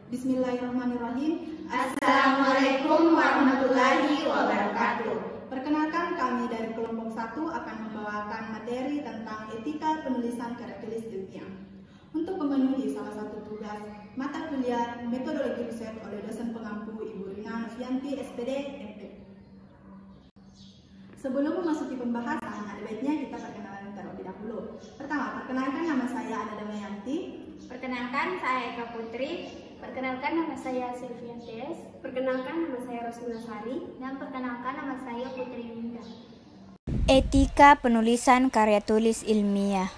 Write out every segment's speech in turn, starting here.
Bismillahirrahmanirrahim. Assalamualaikum warahmatullahi wabarakatuh. Perkenalkan, kami dari kelompok 1 akan membawakan materi tentang etika penulisan karya tulis ilmiah. Untuk memenuhi salah satu tugas mata kuliah metodologi riset oleh dosen pengampu Ibu Rina Novianti, SPD, MP. Sebelum memasuki pembahasan, ada baiknya kita perkenalan terlebih dahulu. Pertama, perkenalkan, nama saya Ana Damayanti. Perkenalkan, saya Eka Putri. Perkenalkan, nama saya Sylvian Tes. Perkenalkan, nama saya Rosmina Sari. Dan perkenalkan, nama saya Putri Winda. Etika penulisan karya tulis ilmiah.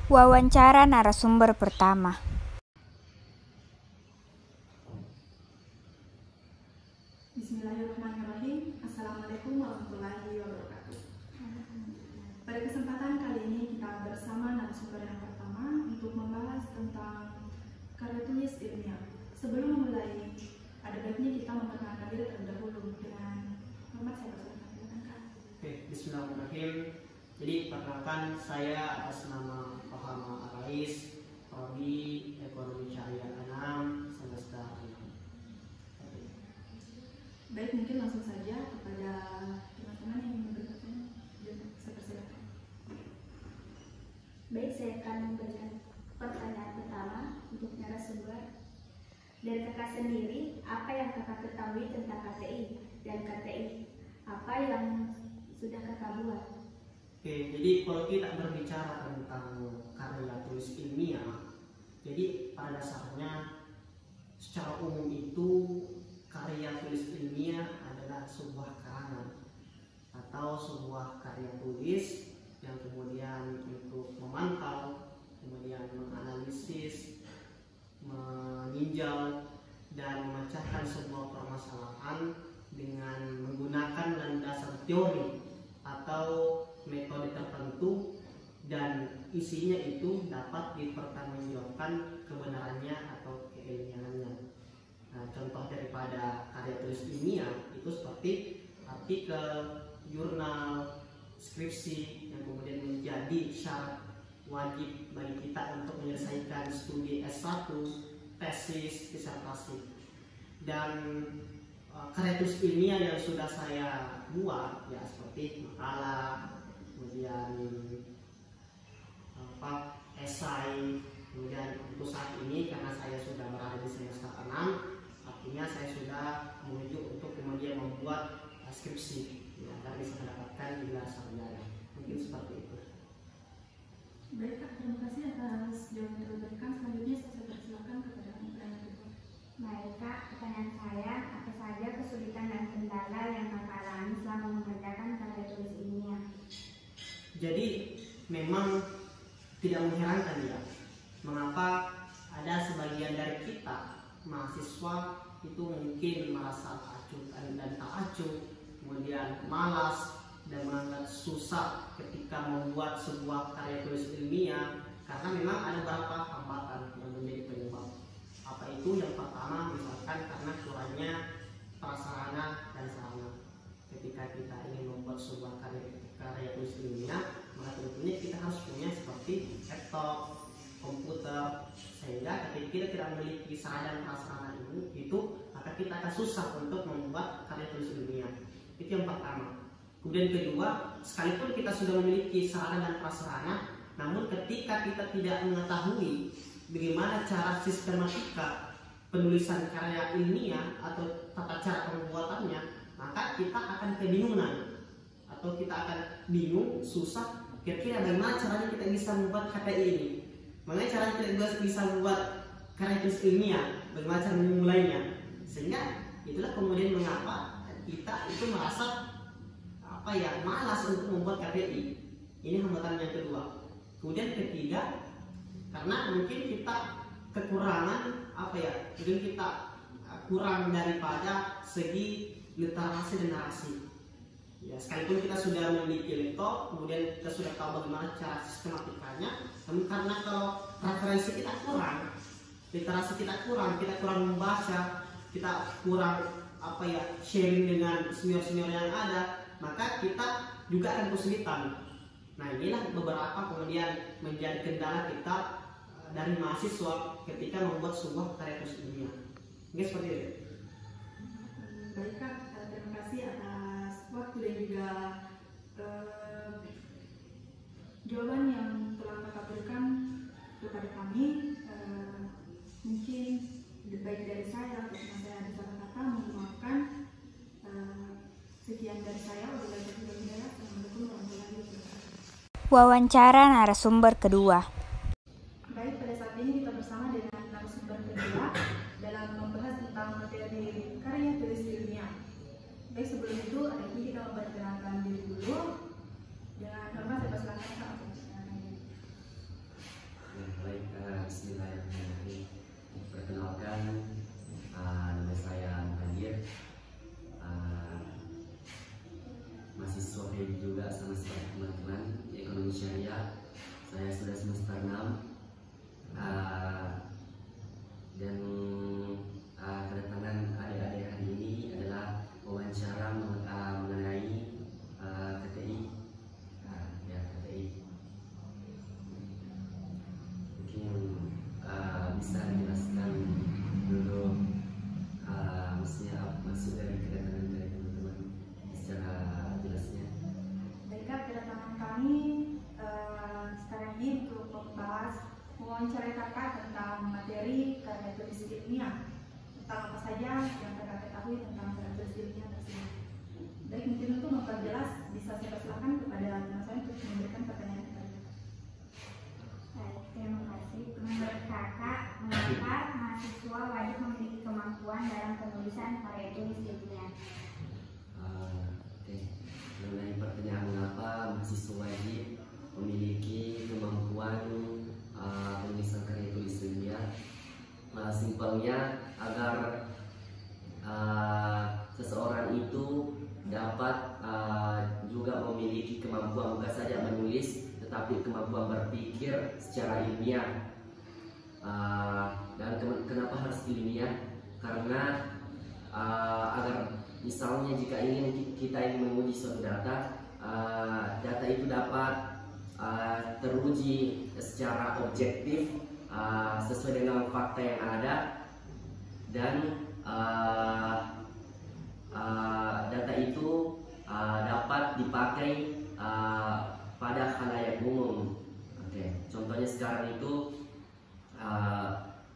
Wawancara narasumber pertama. Bismillahirrahmanirrahim. Assalamualaikum warahmatullahi wabarakatuh. Pada kesempatan kali ini kita bersama narasumber yang pertama untuk membahas tentang karya tulis ilmiah. Sebelum memulai, ada baiknya kita memperkenalkan diri terlebih dahulu. Dengan hormat saya persilakan. Oke, bismillahirrahmanirrahim. Jadi perkenalkan, saya atas nama Rohama Arais, Prodi Ekonomi Syariah 6 semester 6. Baik, mungkin langsung saja kepada teman-teman yang ingin bertanya. Saya persilakan. Baik, saya akan memberikan pertanyaan pertama untuk narasumber. Dari kakak sendiri, apa yang kakak ketahui tentang KTI dan KTI? Apa yang sudah kakak buat? Oke, jadi kalau kita berbicara tentang karya tulis ilmiah, jadi pada dasarnya secara umum itu karya tulis ilmiah adalah sebuah karangan atau sebuah karya tulis yang kemudian untuk memantau, kemudian menganalisis, meninjau dan memecahkan sebuah permasalahan dengan menggunakan landasan teori atau metode tertentu, dan isinya itu dapat dipertanggungjawabkan kebenarannya atau keilmiahannya. Nah, contoh daripada karya tulis ilmiah itu seperti artikel, jurnal, skripsi yang kemudian menjadi syarat wajib bagi kita untuk menyelesaikan studi S1, tesis, disertasi. Dan karya tulis ilmiah yang sudah saya buat ya seperti makalah, kemudian esai, kemudian untuk saat ini karena saya sudah berada di semester 6, artinya saya sudah menuju untuk kemudian membuat skripsi ya, agar bisa mendapatkan gelar sarjana. Mungkin seperti itu. Baik, Kak, terima kasih atas jawaban yang diberikan. Selanjutnya saya persilakan kepada pertanyaan kedua. Baik, Kak, pertanyaan saya, apa saja kesulitan dan kendala yang kakak alami selama mengerjakan karya tulis ilmiah? Jadi memang tidak mengherankan ya, mengapa ada sebagian dari kita mahasiswa itu mungkin merasa acuh dan tak acuh, kemudian malas dan menganggap susah ketika membuat sebuah karya tulis ilmiah karena memang ada beberapa hambatan yang menjadi penyebab. Apa itu? Yang pertama misalkan karena kurangnya prasarana dan sarana. Ketika kita ingin membuat sebuah karya tulis ilmiah, maka tentunya kita harus punya seperti laptop, komputer, sehingga ketika kita tidak memiliki sarana dan prasarana itu maka kita akan susah untuk membuat karya tulis ilmiah. Itu yang pertama. Kemudian kedua, sekalipun kita sudah memiliki sarana dan prasarana, namun ketika kita tidak mengetahui bagaimana cara sistematika penulisan karya ilmiah atau tata cara pembuatannya, maka kita akan kebingungan atau kita akan bingung, susah, kira-kira bagaimana caranya kita bisa membuat KTI ini, bagaimana caranya kita bisa membuat karya tulis ilmiah, bagaimana cara memulainya. Sehingga itulah kemudian mengapa kita itu merasa malas untuk membuat KTI. Ini hambatan yang kedua. Kemudian ketiga, karena mungkin kita kekurangan mungkin kita kurang daripada segi literasi dan narasi. Ya, sekalipun kita sudah memiliki laptop, kemudian kita sudah tahu bagaimana cara sistematikanya, namun karena kalau referensi kita kurang, literasi kita kurang membaca, kita kurang sharing dengan senior-senior yang ada, maka kita juga akan kesulitan. Nah, inilah beberapa kemudian menjadi kendala kita dari mahasiswa ketika membuat sebuah karya tulis ilmiah. Ini seperti itu. Baik Kak, terima kasih atas waktu dan juga jawaban yang telah Kakak berikan kepada kami. Mungkin baik dari saya atau saya ada salah kata, mohon maafkan. Sekian dari saya. Assalamualaikum warahmatullahi wabarakatuh. Wawancara narasumber kedua. Baik, pada saat ini kita bersama dengan narasumber kedua dalam membahas tentang materi karya tulis ilmiah. Baik, sebelum itu ada ini kita memperkenalkan diri dulu. Dengan hormat saya persilakan Kak untuk memperkenalkan diri. Baik, bismillahirrahmanirrahim. Perkenalkan, nama saya Muhadir, mahasiswa FEB juga sama seperti teman-teman ekonomi syariah. Saya sudah semester 6 dan kedatangan adik-adik hari ini adalah wawancara mengenai KTI. KTI mungkin bisa dijelaskan dulu maksud dari kedatangan dari teman-teman secara jelasnya. Baik Kak, kedatangan kami sekarang ini untuk membahas wawancara Kakak tentang materi karya tulis ilmiah, tentang apa saja yang Kakak ketahui tentang karya tulis ilmiah tersebut. Baik, mungkin untuk memperjelas bisa saya persilakan kepada teman saya untuk memberikan pertanyaan kepada Kakak. Baik, terima kasih. Menurut Kakak, mengapa mahasiswa wajib memiliki kemampuan dalam penulisan karya tulis ilmiah? Mengenai pertanyaan mengapa mahasiswa wajib memiliki kemampuan penulisan karya tulis ilmiah, simpelnya agar seseorang itu dapat juga memiliki kemampuan bukan saja menulis, tetapi kemampuan berpikir secara ilmiah. Dan kenapa harus ilmiah? Karena agar misalnya jika kita ingin menguji suatu data, data itu dapat teruji secara objektif sesuai dengan fakta yang ada, dan data itu dapat dipakai pada khalayak umum. Contohnya sekarang itu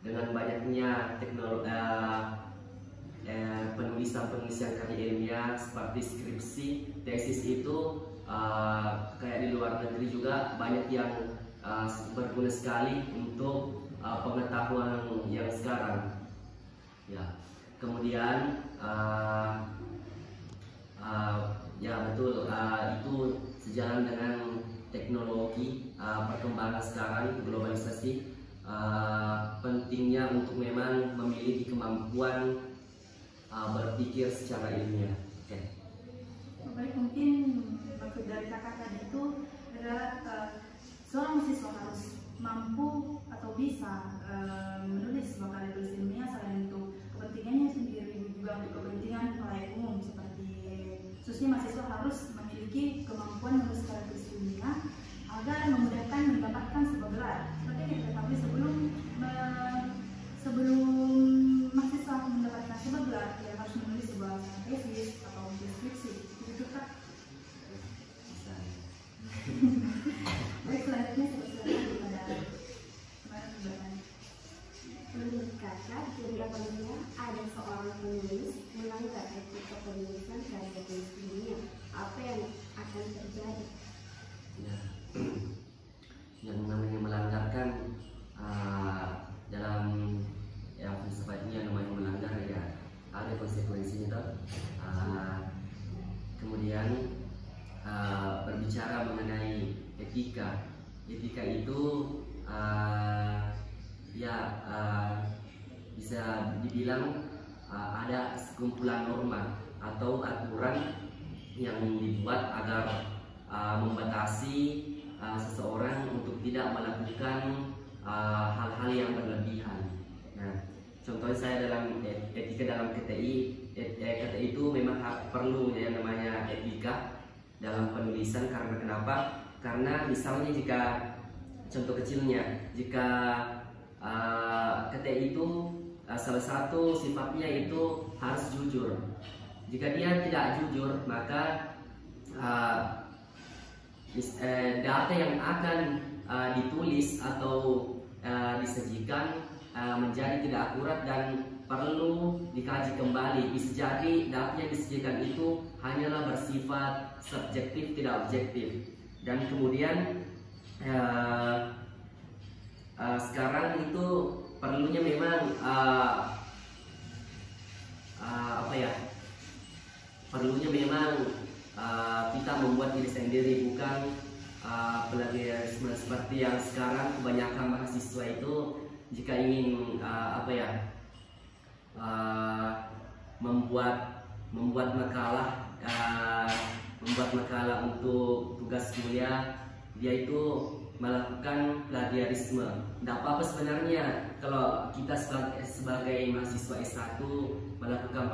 dengan banyaknya teknologi penulisan karya ilmiah seperti skripsi, tesis itu kayak di luar negeri juga banyak yang berguna sekali untuk pengetahuan yang sekarang. Ya, kemudian ya betul, itu sejalan dengan teknologi perkembangan sekarang, globalisasi. Pentingnya untuk memang memiliki kemampuan berpikir secara ilmiah. Baik, mungkin maksud dari Kakak tadi itu adalah seorang mahasiswa harus mampu atau bisa menulis sebuah karya tulis ilmiah selain untuk kepentingannya sendiri, juga untuk kepentingan khalayak umum, seperti khususnya mahasiswa harus memiliki kemampuan menulis karya tulis ilmiah agar memudahkan mendapatkan sebuah gelar. Seperti yang kita ketahui sebelum mahasiswa mendapatkan sebuah gelar, dia harus menulis sebuah tesis atau deskripsi. Itu Kak. Baik, selanjutnya saya persilakan kepada teman-teman. Menurut Kakak, jadi apabila ada seorang penulis melanggar etika penulisan karya tulis ilmiah, apa yang akan terjadi? etika. Etika itu bisa dibilang ada sekumpulan norma atau aturan yang dibuat agar membatasi seseorang untuk tidak melakukan hal-hal yang berlebihan. Nah, contohnya saya dalam etika dalam KTI, KTI itu memang perlu yang namanya etika dalam penulisan. Karena kenapa? Karena misalnya jika contoh kecilnya, jika KTI itu salah satu sifatnya itu harus jujur. Jika dia tidak jujur, maka data yang akan ditulis atau disajikan menjadi tidak akurat dan perlu dikaji kembali. Bisa jadi data yang disajikan itu hanyalah bersifat subjektif, tidak objektif. Dan kemudian sekarang itu perlunya memang perlunya memang kita membuat diri sendiri, bukan plagiarisme seperti yang sekarang kebanyakan mahasiswa itu jika ingin membuat makalah untuk tugas kuliah, dia itu melakukan plagiarisme. Tidak apa-apa sebenarnya kalau kita sebagai mahasiswa S1 melakukan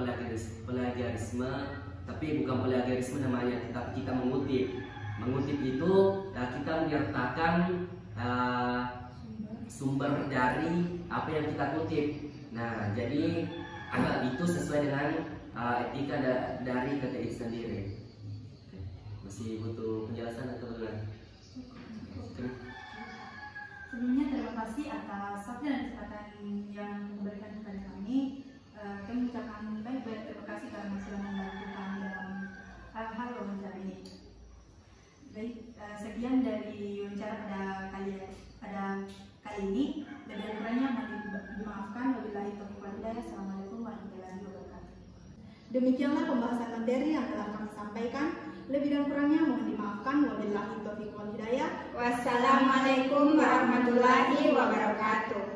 plagiarisme, tapi bukan plagiarisme namanya, tetapi kita mengutip itu kita menyertakan sumber dari apa yang kita kutip. Nah, jadi itu sesuai dengan etika dari KTI sendiri. Masih butuh penjelasan atau bagaimana? Sebelumnya terima kasih atas waktu dan kesempatan yang diberikan kepada kami. Kami mengucapkan banyak terima kasih karena sudah membantu kami dalam hal-hal wawancara ini. Baik, sekian dari wawancara pada kali ini. Lebih kurangnya mohon dimaafkan. Wabillahi taufiq wal hidayah. Assalamualaikum warahmatullahi wabarakatuh. Demikianlah pembahasan materi yang telah kami sampaikan. Lebih dan kurangnya mohon dimaafkan. Wabillahi taufiq wal hidayah. Wassalamualaikum warahmatullahi wabarakatuh.